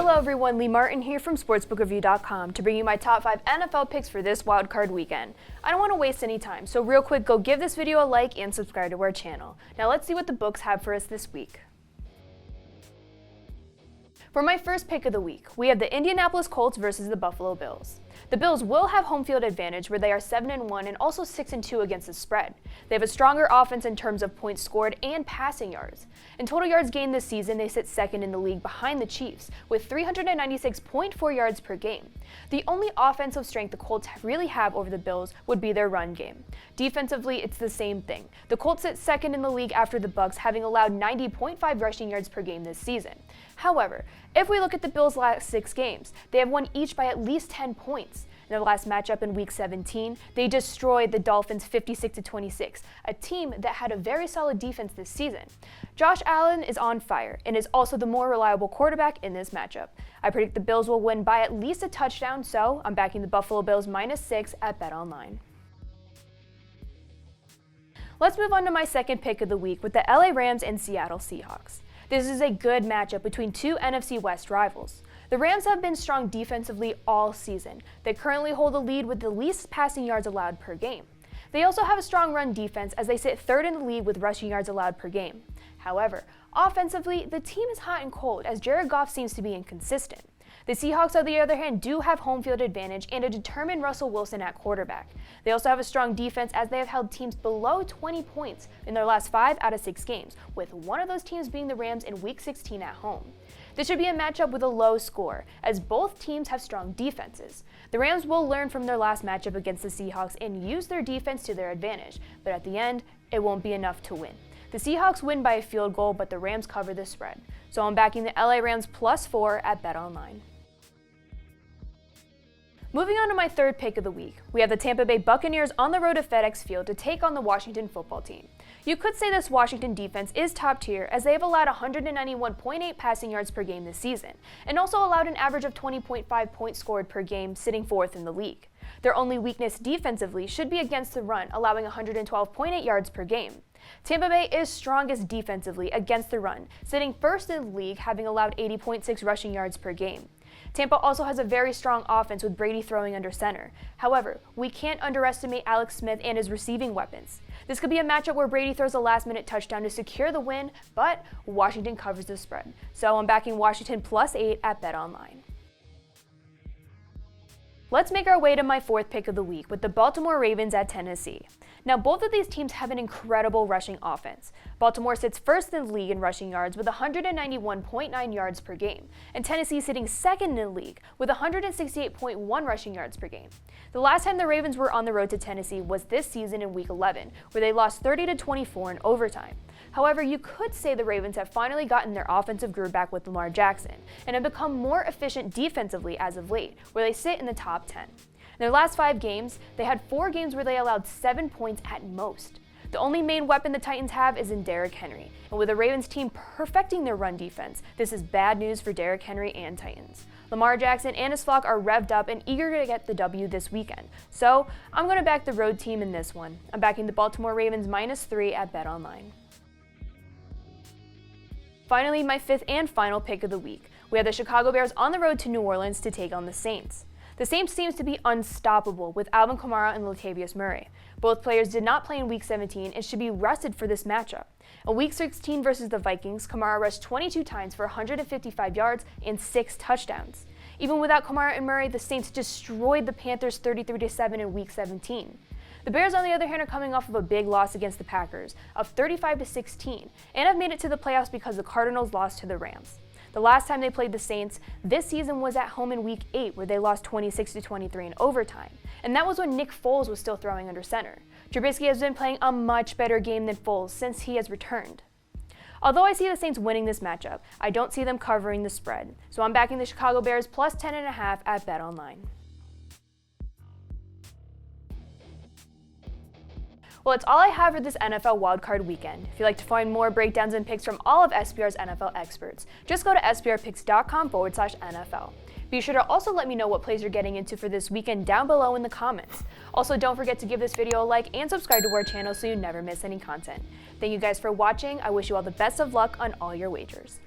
Hello everyone, Lee Martin here from sportsbookreview.com to bring you my top 5 NFL picks for this wildcard weekend. I don't want to waste any time, so real quick, go give this video a like and subscribe to our channel. Now let's see what the books have for us this week. For my first pick of the week, we have the Indianapolis Colts versus the Buffalo Bills. The Bills will have home field advantage where they are 7-1 and also 6-2 against the spread. They have a stronger offense in terms of points scored and passing yards. In total yards gained this season, they sit second in the league behind the Chiefs with 396.4 yards per game. The only offensive strength the Colts really have over the Bills would be their run game. Defensively, it's the same thing. The Colts sit second in the league after the Bucs, having allowed 90.5 rushing yards per game this season. However, if we look at the Bills' last 6 games, they have won each by at least 10 points. In their last matchup in Week 17, they destroyed the Dolphins 56-26, a team that had a very solid defense this season. Josh Allen is on fire and is also the more reliable quarterback in this matchup. I predict the Bills will win by at least a touchdown, so I'm backing the Buffalo Bills -6 at BetOnline. Let's move on to my second pick of the week with the LA Rams and Seattle Seahawks. This is a good matchup between two NFC West rivals. The Rams have been strong defensively all season. They currently hold the lead with the least passing yards allowed per game. They also have a strong run defense as they sit third in the league with rushing yards allowed per game. However, offensively, the team is hot and cold as Jared Goff seems to be inconsistent. The Seahawks, on the other hand, do have home field advantage and a determined Russell Wilson at quarterback. They also have a strong defense as they have held teams below 20 points in their last 5 out of 6 games, with one of those teams being the Rams in Week 16 at home. This should be a matchup with a low score, as both teams have strong defenses. The Rams will learn from their last matchup against the Seahawks and use their defense to their advantage, but at the end, it won't be enough to win. The Seahawks win by a field goal, but the Rams cover the spread. So I'm backing the LA Rams +4 at BetOnline. Moving on to my third pick of the week, we have the Tampa Bay Buccaneers on the road to FedEx Field to take on the Washington football team. You could say this Washington defense is top tier as they have allowed 191.8 passing yards per game this season, and also allowed an average of 20.5 points scored per game, sitting 4th in the league. Their only weakness defensively should be against the run, allowing 112.8 yards per game. Tampa Bay is strongest defensively against the run, sitting 1st in the league, having allowed 80.6 rushing yards per game. Tampa also has a very strong offense with Brady throwing under center. However, we can't underestimate Alex Smith and his receiving weapons. This could be a matchup where Brady throws a last-minute touchdown to secure the win, but Washington covers the spread. So I'm backing Washington +8 at BetOnline. Let's make our way to my fourth pick of the week with the Baltimore Ravens at Tennessee. Now, both of these teams have an incredible rushing offense. Baltimore sits 1st in the league in rushing yards with 191.9 yards per game, and Tennessee sitting 2nd in the league with 168.1 rushing yards per game. The last time the Ravens were on the road to Tennessee was this season in Week 11, where they lost 30-24 in overtime. However, you could say the Ravens have finally gotten their offensive groove back with Lamar Jackson and have become more efficient defensively as of late, where they sit in the top 10. In their last 5 games, they had 4 games where they allowed 7 points at most. The only main weapon the Titans have is in Derrick Henry, and with the Ravens team perfecting their run defense, this is bad news for Derrick Henry and Titans. Lamar Jackson and his flock are revved up and eager to get the W this weekend, so I'm going to back the road team in this one. I'm backing the Baltimore Ravens -3 at BetOnline. Finally, my fifth and final pick of the week. We have the Chicago Bears on the road to New Orleans to take on the Saints. The Saints seems to be unstoppable with Alvin Kamara and Latavius Murray. Both players did not play in Week 17 and should be rested for this matchup. In Week 16 versus the Vikings, Kamara rushed 22 times for 155 yards and 6 touchdowns. Even without Kamara and Murray, the Saints destroyed the Panthers 33-7 in Week 17. The Bears, on the other hand, are coming off of a big loss against the Packers of 35-16 and have made it to the playoffs because the Cardinals lost to the Rams. The last time they played the Saints this season was at home in Week 8, where they lost 26-23 in overtime, and that was when Nick Foles was still throwing under center. Trubisky has been playing a much better game than Foles since he has returned. Although I see the Saints winning this matchup, I don't see them covering the spread, so I'm backing the Chicago Bears +10.5 at BetOnline. Well, that's all I have for this NFL wildcard weekend. If you'd like to find more breakdowns and picks from all of SBR's NFL experts, just go to sbrpicks.com/NFL. Be sure to also let me know what plays you're getting into for this weekend down below in the comments. Also, don't forget to give this video a like and subscribe to our channel so you never miss any content. Thank you guys for watching. I wish you all the best of luck on all your wagers.